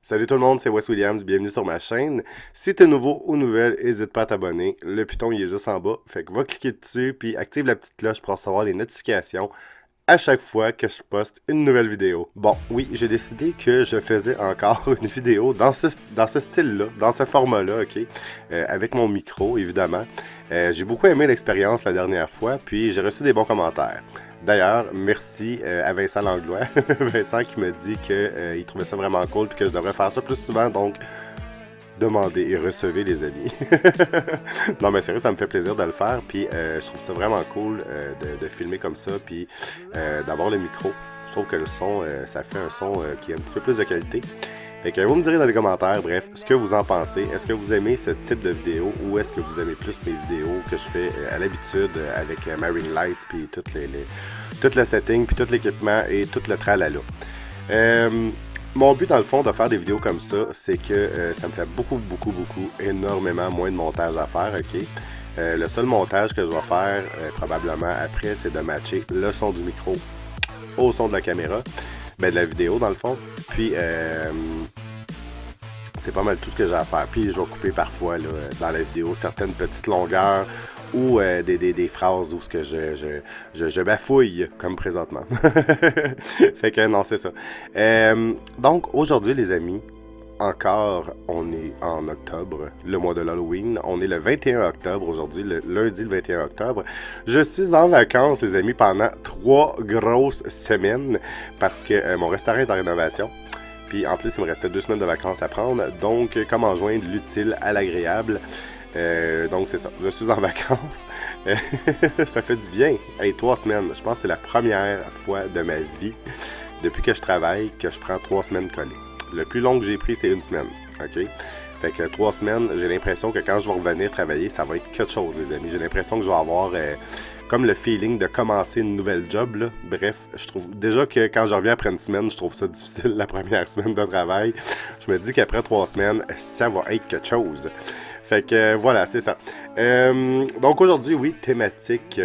Salut tout le monde, c'est Wes Williams, bienvenue sur ma chaîne. Si t'es nouveau ou nouvelle, n'hésite pas à t'abonner. Le piton il est juste en bas, fait que va cliquer dessus puis active la petite cloche pour recevoir les notifications à chaque fois que je poste une nouvelle vidéo. Bon, oui, j'ai décidé que je faisais encore une vidéo dans ce style-là, dans ce format-là, ok, avec mon micro évidemment. J'ai beaucoup aimé l'expérience la dernière fois, puis j'ai reçu des bons commentaires. D'ailleurs, merci à Vincent Langlois, Vincent qui me dit qu'il trouvait ça vraiment cool et que je devrais faire ça plus souvent, donc demandez et recevez les amis. Non mais sérieux, ça me fait plaisir de le faire, puis je trouve ça vraiment cool de filmer comme ça, puis d'avoir le micro. Je trouve que le son, ça fait un son qui a un petit peu plus de qualité. Fait que vous me direz dans les commentaires, bref, ce que vous en pensez. Est-ce que vous aimez ce type de vidéo ou est-ce que vous aimez plus mes vidéos que je fais à l'habitude avec Marine Light puis tout le setting puis tout l'équipement et tout le tralala. Mon but dans le fond de faire des vidéos comme ça, c'est que ça me fait beaucoup, énormément moins de montage à faire, ok? Le seul montage que je vais faire probablement après, c'est de matcher le son du micro au son de la caméra, ben de la vidéo dans le fond. Puis c'est pas mal tout ce que j'ai à faire. Puis je vais couper parfois là, dans la vidéo certaines petites longueurs ou des phrases où ce que je bafouille comme présentement. Fait que non, c'est ça. Donc aujourd'hui les amis, encore, on est en octobre, le mois de l'Halloween. On est le 21 octobre aujourd'hui, le lundi le 21 octobre. Je suis en vacances, les amis, pendant 3 grosses semaines parce que mon restaurant est en rénovation. Puis en plus, il me restait 2 semaines de vacances à prendre. Donc, comment joindre l'utile à l'agréable? Donc, c'est ça. Je suis en vacances. Ça fait du bien. Hey, 3 semaines. Je pense que c'est la première fois de ma vie, depuis que je travaille, que je prends 3 semaines collées. Le plus long que j'ai pris, c'est 1 semaine. OK? Fait que 3 semaines, j'ai l'impression que quand je vais revenir travailler, ça va être quelque chose, les amis. J'ai l'impression que je vais avoir comme le feeling de commencer une nouvelle job, là. Bref, je trouve déjà que quand je reviens après 1 semaine, je trouve ça difficile la première semaine de travail. Je me dis qu'après 3 semaines, ça va être quelque chose. Fait que voilà, c'est ça. Donc aujourd'hui, oui, thématique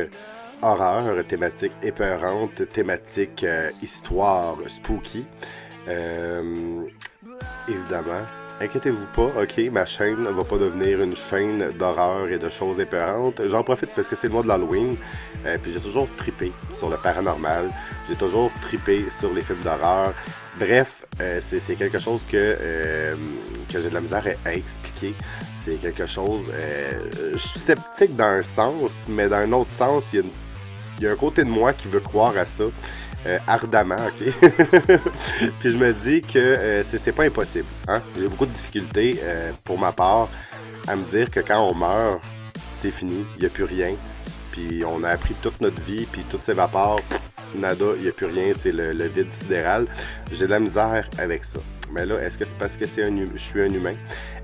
horreur, thématique épeurante, thématique histoire spooky. Euh, Évidemment. Inquiétez-vous pas, ok, ma chaîne ne va pas devenir une chaîne d'horreur et de choses épeurantes. J'en profite parce que c'est le mois de l'Halloween, puis j'ai toujours trippé sur le paranormal, j'ai toujours trippé sur les films d'horreur. Bref, c'est quelque chose que j'ai de la misère à expliquer. C'est quelque chose... je suis sceptique dans un sens, mais dans un autre sens, il y a un côté de moi qui veut croire à ça. Ardemment, ok? Puis je me dis que c'est pas impossible. Hein? J'ai beaucoup de difficultés pour ma part à me dire que quand on meurt, c'est fini, il n'y a plus rien. Puis on a appris toute notre vie, puis tout s'évapore, nada, il n'y a plus rien, c'est le vide sidéral. J'ai de la misère avec ça. Mais là, est-ce que c'est parce que je suis un humain?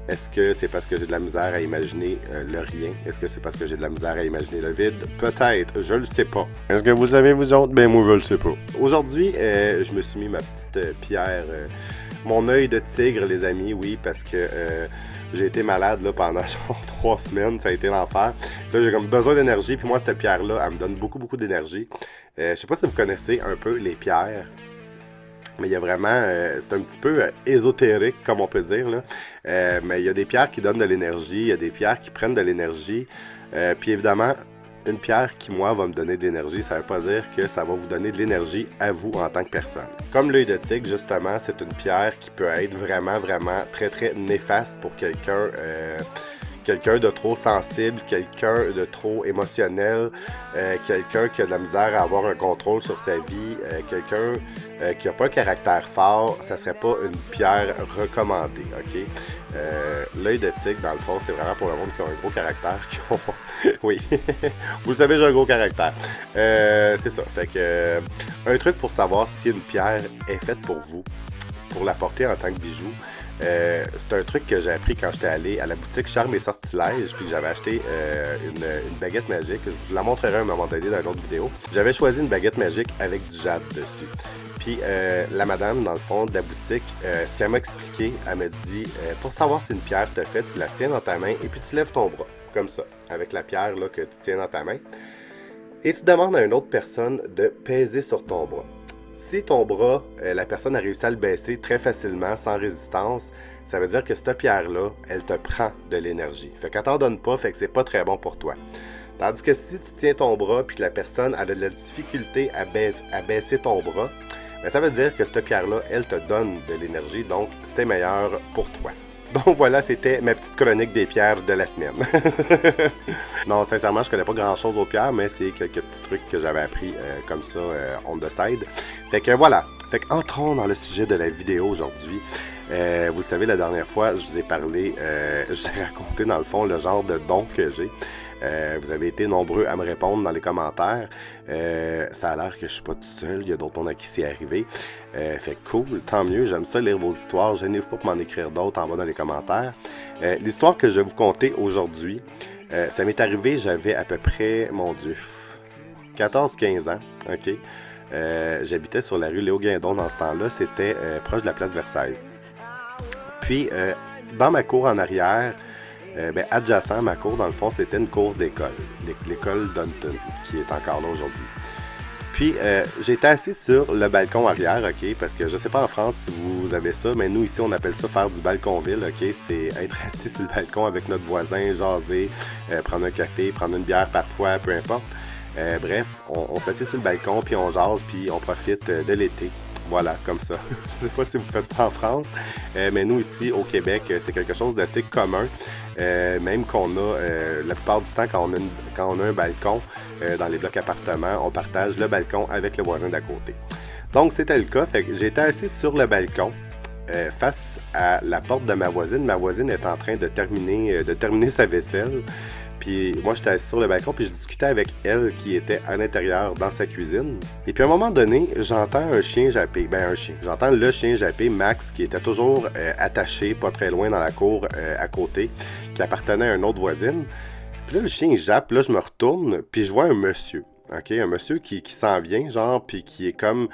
Est-ce que c'est parce que j'ai de la misère à imaginer le rien? Est-ce que c'est parce que j'ai de la misère à imaginer le vide? Peut-être, je le sais pas. Est-ce que vous savez, vous autres? Ben moi, je le sais pas. Aujourd'hui, je me suis mis ma petite pierre, mon œil de tigre, les amis, oui, parce que j'ai été malade là, pendant genre 3 semaines, ça a été l'enfer. Là, j'ai comme besoin d'énergie, puis moi, cette pierre-là, elle me donne beaucoup d'énergie. Je sais pas si vous connaissez un peu les pierres. Mais il y a vraiment, c'est un petit peu ésotérique, comme on peut dire, là. Mais il y a des pierres qui donnent de l'énergie, il y a des pierres qui prennent de l'énergie. Puis évidemment, une pierre qui, moi, va me donner de l'énergie, ça ne veut pas dire que ça va vous donner de l'énergie à vous en tant que personne. Comme l'œil de tigre, justement, c'est une pierre qui peut être vraiment très néfaste pour quelqu'un de trop sensible, quelqu'un de trop émotionnel, quelqu'un qui a de la misère à avoir un contrôle sur sa vie, quelqu'un qui n'a pas un caractère fort, ça serait pas une pierre recommandée, ok? L'œil de tigre, dans le fond, c'est vraiment pour le monde qui a un gros caractère, oui, vous le savez, j'ai un gros caractère. C'est ça, fait que un truc pour savoir si une pierre est faite pour vous, pour la porter en tant que bijou, c'est un truc que j'ai appris quand j'étais allé à la boutique Charme et Sortilèges, puis que j'avais acheté une baguette magique. Je vous la montrerai à un moment donné dans une autre vidéo. J'avais choisi une baguette magique avec du jade dessus. Puis la madame, dans le fond de la boutique, ce qu'elle m'a expliqué, elle m'a dit, pour savoir si une pierre te fait, tu la tiens dans ta main et puis tu lèves ton bras, comme ça, avec la pierre là, que tu tiens dans ta main. Et tu demandes à une autre personne de peser sur ton bras. Si ton bras, la personne a réussi à le baisser très facilement, sans résistance, ça veut dire que cette pierre-là, elle te prend de l'énergie. Fait qu'elle t'en donne pas, fait que c'est pas très bon pour toi. Tandis que si tu tiens ton bras puis que la personne a de la difficulté à baisser ton bras, bien, ça veut dire que cette pierre-là, elle te donne de l'énergie, donc c'est meilleur pour toi. Donc voilà, c'était ma petite chronique des pierres de la semaine. Non, sincèrement, je connais pas grand-chose aux pierres, mais c'est quelques petits trucs que j'avais appris comme ça, on the side. Fait que voilà. Fait qu'entrons dans le sujet de la vidéo aujourd'hui. Vous le savez, la dernière fois, je vous ai parlé, je vous ai raconté dans le fond le genre de don que j'ai. Vous avez été nombreux à me répondre dans les commentaires. Ça a l'air que je suis pas tout seul, il y a d'autres monde à qui c'est arrivé. Fait cool, tant mieux, j'aime ça lire vos histoires. Gênez-vous pas pour m'en écrire d'autres en bas dans les commentaires. L'histoire que je vais vous conter aujourd'hui, ça m'est arrivé, j'avais à peu près, mon Dieu, 14-15 ans, ok? J'habitais sur la rue Léo-Guindon dans ce temps-là, c'était proche de la place Versailles. Puis, dans ma cour en arrière, adjacent à ma cour, dans le fond, c'était une cour d'école, l'école Dunton, qui est encore là aujourd'hui. Puis, j'étais assis sur le balcon arrière, ok, parce que je sais pas en France si vous avez ça, mais nous ici, on appelle ça faire du balconville, ok, c'est être assis sur le balcon avec notre voisin, jaser, prendre un café, prendre une bière parfois, peu importe. Bref, on s'assied sur le balcon, puis on jase, puis on profite de l'été. Voilà, comme ça. Je ne sais pas si vous faites ça en France, mais nous ici au Québec, c'est quelque chose d'assez commun. Même qu'on a, la plupart du temps, quand on a un balcon dans les blocs appartements, on partage le balcon avec le voisin d'à côté. Donc c'était le cas, fait que j'étais assis sur le balcon face à la porte de ma voisine. Ma voisine est en train de terminer sa vaisselle. Puis moi, j'étais assis sur le balcon, puis je discutais avec elle qui était à l'intérieur dans sa cuisine. Et puis à un moment donné, j'entends un chien japper. J'entends le chien japper, Max, qui était toujours attaché, pas très loin dans la cour à côté, qui appartenait à une autre voisine. Puis là, le chien jappe, là, je me retourne, puis je vois un monsieur. OK, un monsieur qui s'en vient, genre, puis qui est comme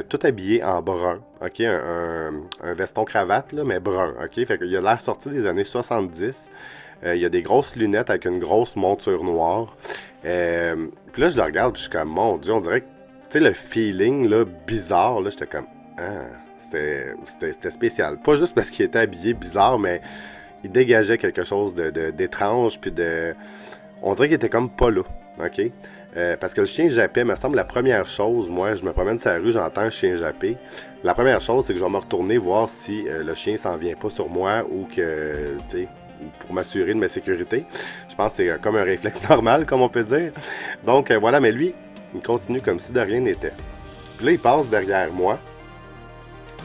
tout habillé en brun. OK, un veston-cravate, là, mais brun. OK, fait qu'il a l'air sorti des années 70. Il y a des grosses lunettes avec une grosse monture noire. Puis là, je le regarde, puis je suis comme, mon Dieu, on dirait que, tu sais, le feeling, là, bizarre, là, j'étais comme, c'était spécial. Pas juste parce qu'il était habillé bizarre, mais il dégageait quelque chose d'étrange, puis on dirait qu'il était comme pas là, OK? Parce que le chien jappait, me semble, la première chose, moi, je me promène sur la rue, j'entends un chien japper. La première chose, c'est que je vais me retourner voir si le chien s'en vient pas sur moi ou que, tu sais, pour m'assurer de ma sécurité. Je pense que c'est comme un réflexe normal, comme on peut dire. Donc voilà, mais lui, il continue comme si de rien n'était. Puis là, il passe derrière moi.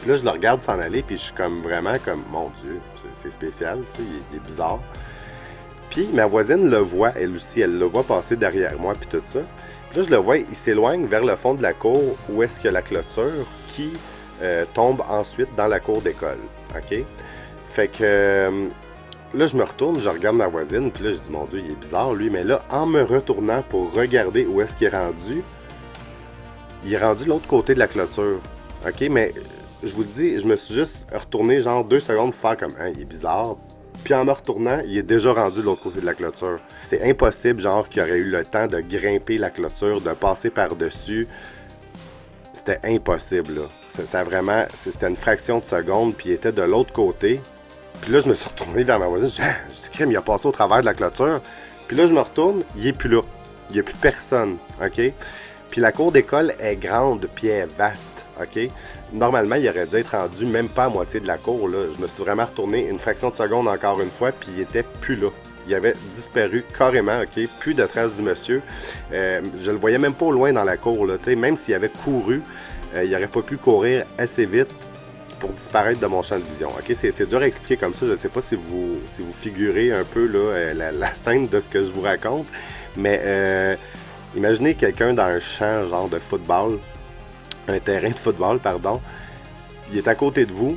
Puis là, je le regarde s'en aller, puis je suis comme vraiment comme, mon Dieu, c'est spécial, tu sais, il est bizarre. Puis ma voisine le voit, elle aussi, elle le voit passer derrière moi, puis tout ça. Puis là, je le vois, il s'éloigne vers le fond de la cour, où est-ce qu'il y a la clôture, qui tombe ensuite dans la cour d'école, OK? Fait que... là, je me retourne, je regarde ma voisine, puis là, je dis, mon Dieu, il est bizarre, lui. Mais là, en me retournant pour regarder où est-ce qu'il est rendu, il est rendu de l'autre côté de la clôture. OK, mais je vous le dis, je me suis juste retourné genre 2 secondes pour faire comme, hein, il est bizarre. Puis en me retournant, il est déjà rendu de l'autre côté de la clôture. C'est impossible, genre, qu'il aurait eu le temps de grimper la clôture, de passer par-dessus. C'était impossible, là. C'était une fraction de seconde, puis il était de l'autre côté. Puis là, je me suis retourné vers ma voisine. Je dis, crème, il a passé au travers de la clôture. Puis là, je me retourne, il est plus là. Il n'y a plus personne, OK? Puis la cour d'école est grande, puis elle est vaste, OK? Normalement, il aurait dû être rendu même pas à moitié de la cour, là. Je me suis vraiment retourné une fraction de seconde encore une fois, puis il était plus là. Il avait disparu carrément, OK? Plus de traces du monsieur. Je le voyais même pas au loin dans la cour, là. Tu sais, même s'il avait couru, il n'aurait pas pu courir assez vite pour disparaître de mon champ de vision. OK? C'est dur à expliquer comme ça. Je ne sais pas si vous figurez un peu là, la scène de ce que je vous raconte, mais imaginez quelqu'un dans un champ genre de football, un terrain de football, pardon. Il est à côté de vous,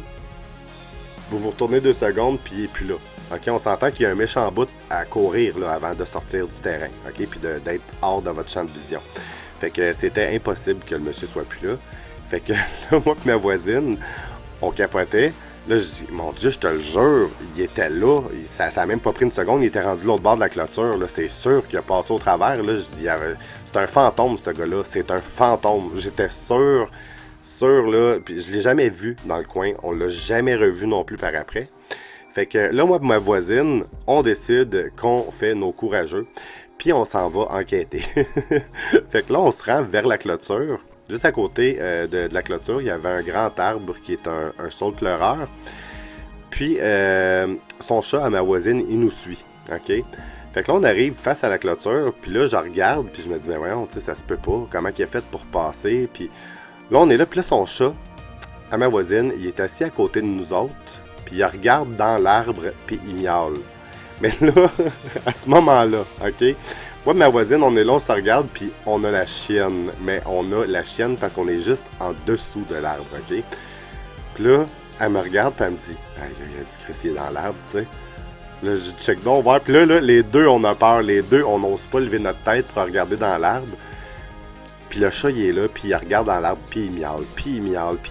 vous vous retournez 2 secondes, puis il n'est plus là. OK? On s'entend qu'il y a un méchant bout à courir là, avant de sortir du terrain, OK? Puis d'être hors de votre champ de vision. Fait que c'était impossible que le monsieur soit plus là. Fait que là, moi et ma voisine, on capotait. Là, je dis, mon Dieu, je te le jure, il était là. Ça a même pas pris une seconde, il était rendu de l'autre bord de la clôture. Là, c'est sûr qu'il a passé au travers. Là, je dis, c'est un fantôme, ce gars-là. C'est un fantôme. J'étais sûr sûr, là, puis je l'ai jamais vu dans le coin. On l'a jamais revu non plus par après. Fait que là, moi et ma voisine, on décide qu'on fait nos courageux, puis on s'en va enquêter. Fait que là, on se rend vers la clôture. Juste à côté de la clôture, il y avait un grand arbre qui est un saule pleureur. Puis, son chat à ma voisine, il nous suit, OK? Fait que là, on arrive face à la clôture, puis là, je regarde, puis je me dis, mais voyons, tu sais, ça se peut pas. Comment il a fait pour passer? Puis là, on est là, puis là, son chat, à ma voisine, il est assis à côté de nous autres, puis il regarde dans l'arbre, puis il miaule. Mais là, à ce moment-là, OK? Moi et ma voisine, on est là, on se regarde, puis on a la chienne. Mais on a la chienne parce qu'on est juste en dessous de l'arbre, OK? Puis là, elle me regarde, puis elle me dit, ah, il y a un petit cressier dans l'arbre, tu sais. Là, je check donc voir. Puis là, les deux, on a peur. Les deux, on n'ose pas lever notre tête pour regarder dans l'arbre. Puis le chat, il est là, puis il regarde dans l'arbre, puis il miaule, puis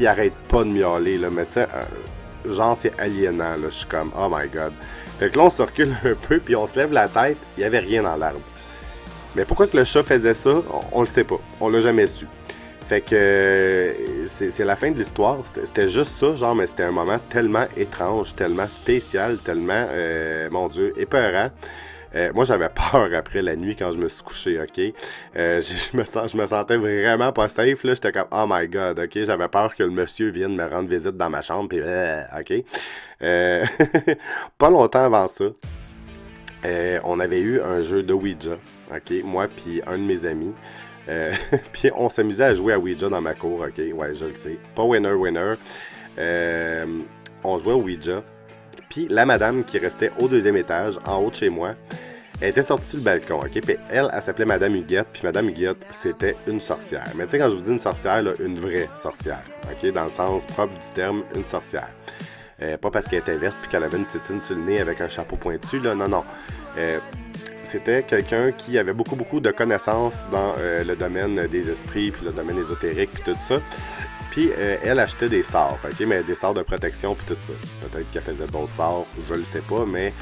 il arrête pas de miauler, là. Mais tu sais, genre, c'est aliénant, là. Je suis comme, oh my god. Fait que là, on se recule un peu, puis on se lève la tête. Il n'y avait rien dans l'arbre. Mais pourquoi que le chat faisait ça, on le sait pas. On l'a jamais su. Fait que c'est la fin de l'histoire. C'était juste ça, genre, mais c'était un moment tellement étrange, tellement spécial, tellement, mon Dieu, épeurant. Moi, j'avais peur après la nuit quand je me suis couché, OK? Je me sentais vraiment pas safe, là. J'étais comme, oh my God, OK? J'avais peur que le monsieur vienne me rendre visite dans ma chambre, puis OK? Pas longtemps avant ça, on avait eu un jeu de Ouija, OK? Moi puis un de mes amis. Puis on s'amusait à jouer à Ouija dans ma cour, OK? Ouais, je le sais. Pas winner. On jouait au Ouija. Puis la madame qui restait au deuxième étage, en haut de chez moi, elle était sortie sur le balcon, OK? Puis elle s'appelait Madame Huguette. Puis Madame Huguette, c'était une sorcière. Mais tu sais, quand je vous dis une sorcière, là, une vraie sorcière, OK? Dans le sens propre du terme, une sorcière. Pas parce qu'elle était verte puis qu'elle avait une tétine sur le nez avec un chapeau pointu, là. Non. C'était quelqu'un qui avait beaucoup de connaissances dans le domaine des esprits, puis le domaine ésotérique, puis tout ça. Puis elle achetait des sorts, OK? Mais des sorts de protection, puis tout ça. Peut-être qu'elle faisait d'autres sorts, je le sais pas, mais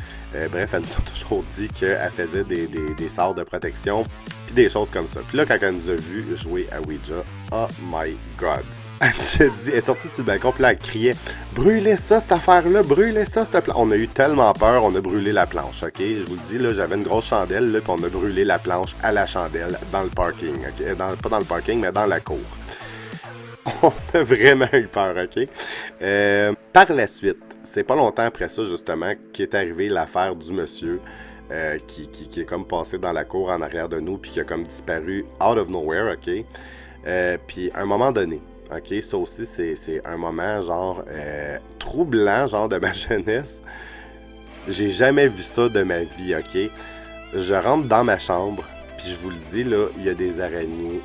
bref, elle nous a toujours dit qu'elle faisait des sorts de protection, puis des choses comme ça. Puis là, quand elle nous a vu jouer à Ouija, oh my God! Elle est sortie sur le balcon, puis là, elle criait « Brûlez ça, cette affaire-là! Brûlez ça, cette planche! » On a eu tellement peur, on a brûlé la planche, OK? Je vous le dis, là, j'avais une grosse chandelle, là, puis on a brûlé la planche à la chandelle dans le parking, OK? Pas dans le parking, mais dans la cour. On a vraiment eu peur, OK? Par la suite, c'est pas longtemps après ça, justement, qu'est arrivée l'affaire du monsieur qui est comme passé dans la cour en arrière de nous, puis qui a comme disparu out of nowhere, OK? Puis à un moment donné, OK, ça aussi, c'est un moment, genre, troublant, genre, de ma jeunesse. J'ai jamais vu ça de ma vie, OK? Je rentre dans ma chambre, puis je vous le dis, là, il y a des araignées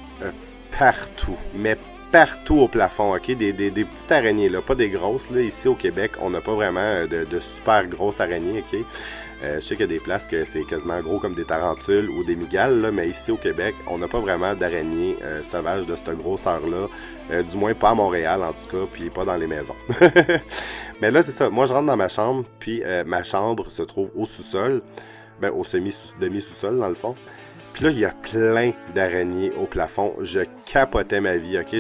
partout, mais partout au plafond, OK? Des petites araignées, là, pas des grosses, là. Ici, au Québec, on n'a pas vraiment de super grosses araignées, OK? Je sais qu'il y a des places que c'est quasiment gros comme des tarentules ou des migales, là, mais ici au Québec, on n'a pas vraiment d'araignées sauvages de cette grosseur-là. Du moins pas à Montréal en tout cas, puis pas dans les maisons. Mais là, c'est ça. Moi, je rentre dans ma chambre, puis ma chambre se trouve au sous-sol. Ben, au demi-sous-sol, dans le fond. Puis là, il y a plein d'araignées au plafond. Je capotais ma vie, OK?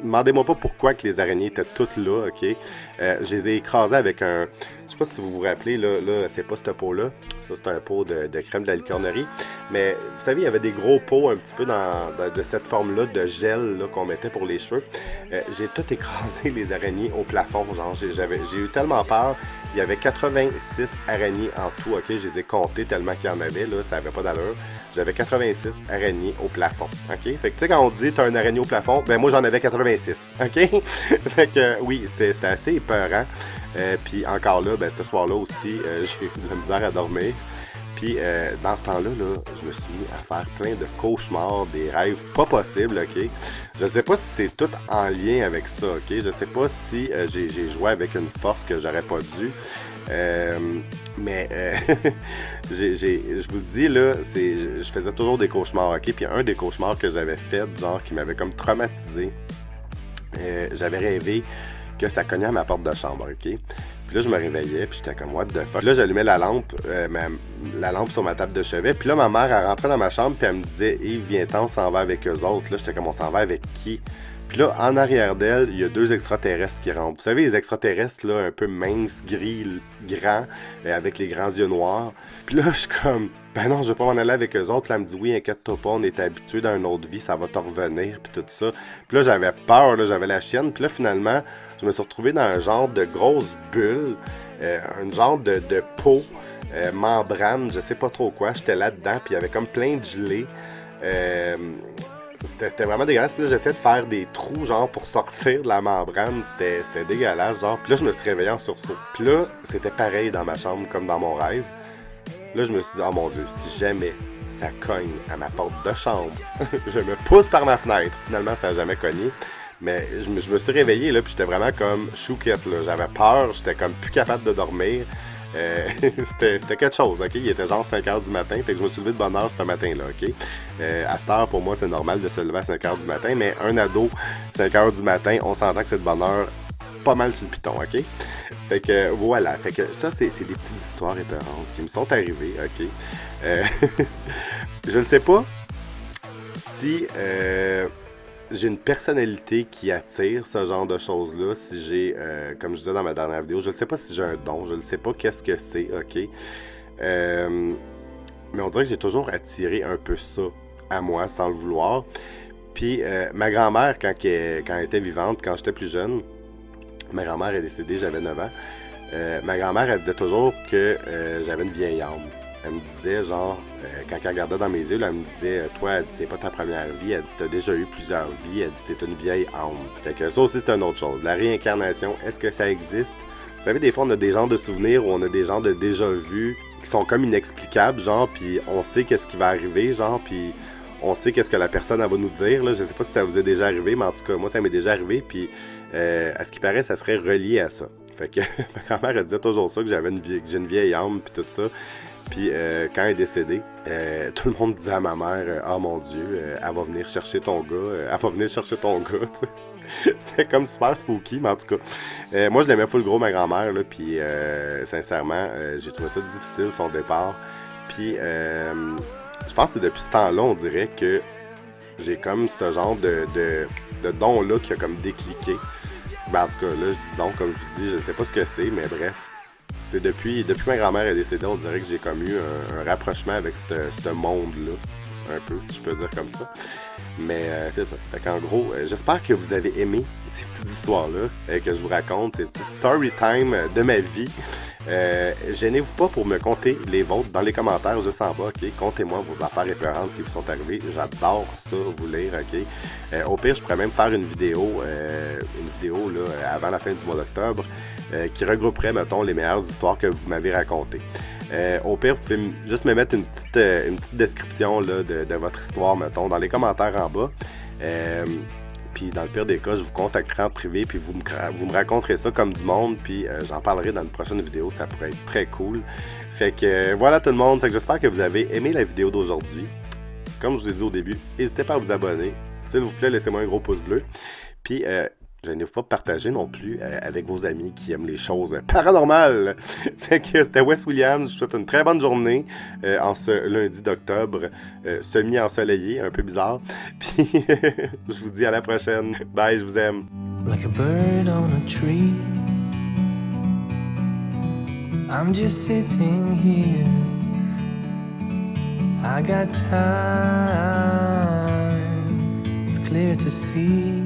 Demandez-moi pas pourquoi que les araignées étaient toutes là, OK? Je les ai écrasées avec un... Je sais pas si vous vous rappelez, là c'est pas ce pot-là. Ça, c'est un pot de crème de la licornerie. Mais, vous savez, il y avait des gros pots un petit peu de cette forme-là, de gel là, qu'on mettait pour les cheveux. J'ai tout écrasé les araignées au plafond. Genre, j'ai eu tellement peur. Il y avait 86 araignées en tout, OK? Je les ai comptées tellement qu'il y en avait, là. Ça avait pas d'allure. J'avais 86 araignées au plafond, OK? Fait que, tu sais, quand on dit « t'as une araignée au plafond », ben moi, j'en avais 86, OK? Fait que, oui, c'était assez épeurant. Puis encore là, ben, ce soir-là aussi, j'ai eu de la misère à dormir. Puis dans ce temps-là, là, je me suis mis à faire plein de cauchemars, des rêves pas possibles, OK? Je ne sais pas si c'est tout en lien avec ça, OK? Je ne sais pas si j'ai joué avec une force que j'aurais pas dû. Mais je vous le dis, là, je faisais toujours des cauchemars, OK? Puis un des cauchemars que j'avais fait, genre, qui m'avait comme traumatisé, j'avais rêvé que ça cognait à ma porte de chambre, OK? Puis là, je me réveillais, puis j'étais comme, what the fuck? Puis là, j'allumais la lampe sur ma table de chevet. Puis là, ma mère, elle rentrait dans ma chambre, puis elle me disait, Yves, viens-t'en, on s'en va avec eux autres. Là, j'étais comme, on s'en va avec qui? Puis là, en arrière d'elle, il y a 2 extraterrestres qui rentrent. Vous savez, les extraterrestres, là, un peu minces, gris, grands, avec les grands yeux noirs. Puis là, je suis comme, ben non, je vais pas m'en aller avec eux autres. Là, elle me dit, oui, inquiète-toi pas, on est habitué dans une autre vie, ça va te revenir, puis tout ça. Puis là, j'avais peur, là, j'avais la chienne. Puis là, finalement, je me suis retrouvé dans un genre de grosse bulle, un genre de peau, membrane, je sais pas trop quoi. J'étais là-dedans, puis il y avait comme plein de gelée. C'était vraiment dégueulasse. Puis là, j'essayais de faire des trous, genre, pour sortir de la membrane. C'était dégueulasse, genre. Puis là, je me suis réveillé en sursaut. Puis là, c'était pareil dans ma chambre comme dans mon rêve. Là, je me suis dit, oh mon Dieu, si jamais ça cogne à ma porte de chambre, je me pousse par ma fenêtre. Finalement, ça n'a jamais cogné. Mais je me suis réveillé, là, puis j'étais vraiment comme chouquette, là. J'avais peur, j'étais comme plus capable de dormir. C'était quelque chose, ok? Il était genre 5h du matin, fait que je me suis levé de bonne heure ce matin-là, ok? À cette heure, pour moi, c'est normal de se lever à 5h du matin, mais un ado, 5h du matin, on s'entend que c'est de bonne heure pas mal sur le piton, ok? Fait que voilà, fait que ça, c'est des petites histoires épeurantes qui me sont arrivées, ok? Je ne sais pas si j'ai une personnalité qui attire ce genre de choses-là, si j'ai, comme je disais dans ma dernière vidéo, je ne sais pas si j'ai un don, je ne sais pas qu'est-ce que c'est, ok? Mais on dirait que j'ai toujours attiré un peu ça à moi, sans le vouloir. Puis ma grand-mère, quand elle était vivante, quand j'étais plus jeune, ma grand-mère est décédée, j'avais 9 ans, ma grand-mère, elle disait toujours que j'avais une vieille âme. Elle me disait, genre, quand elle regardait dans mes yeux, là, elle me disait, toi, elle dit, c'est pas ta première vie. Elle dit, t'as déjà eu plusieurs vies. Elle dit, t'es une vieille âme. Fait que ça aussi, c'est une autre chose. La réincarnation, est-ce que ça existe? Vous savez, des fois, on a des genres de souvenirs ou on a des genres de déjà-vus qui sont comme inexplicables, genre, puis on sait qu'est-ce qui va arriver, genre, puis on sait qu'est-ce que la personne, elle va nous dire, là. Je sais pas si ça vous est déjà arrivé, mais en tout cas, moi, ça m'est déjà arrivé, puis à ce qui paraît, ça serait relié à ça. Fait que ma grand-mère, elle disait toujours ça, que j'ai une vieille âme, puis tout ça. Puis quand elle est décédée, tout le monde disait à ma mère, « Ah mon Dieu, elle va venir chercher ton gars, elle va venir chercher ton gars, tu sais. » C'était comme super spooky, mais en tout cas, moi je l'aimais full gros, ma grand-mère, là, puis sincèrement, j'ai trouvé ça difficile, son départ. Puis je pense que c'est depuis ce temps-là, on dirait que j'ai comme ce genre de don-là qui a comme décliqué. Ben, en tout cas, là, je dis don, comme je vous dis, je ne sais pas ce que c'est, mais bref. C'est depuis que ma grand-mère est décédée, on dirait que j'ai comme eu un rapprochement avec ce monde-là. Un peu, si je peux dire comme ça. Mais c'est ça. Fait qu'en gros, j'espère que vous avez aimé ces petites histoires-là que je vous raconte, ces petites story time de ma vie. Gênez-vous pas pour me conter les vôtres dans les commentaires juste en bas, ok? Contez-moi vos affaires épeurantes qui vous sont arrivées. J'adore ça, vous lire, ok? Au pire, je pourrais même faire une vidéo là, avant la fin du mois d'octobre qui regrouperait, mettons, les meilleures histoires que vous m'avez racontées. Au pire, vous pouvez juste me mettre une petite description là, de votre histoire, mettons, dans les commentaires en bas. Puis dans le pire des cas, je vous contacterai en privé, puis vous me raconterez ça comme du monde, puis j'en parlerai dans une prochaine vidéo, ça pourrait être très cool. Fait que voilà tout le monde, fait que j'espère que vous avez aimé la vidéo d'aujourd'hui. Comme je vous ai dit au début, n'hésitez pas à vous abonner. S'il vous plaît, laissez-moi un gros pouce bleu. Puis gênez-vous pas de partager non plus avec vos amis qui aiment les choses paranormales. Fait que c'était Wes Williams. Je vous souhaite une très bonne journée en ce lundi d'octobre, semi-ensoleillé, un peu bizarre. Puis je vous dis à la prochaine. Bye, je vous aime. Like a bird on a tree, I'm just sitting here. I got time, it's clear to see.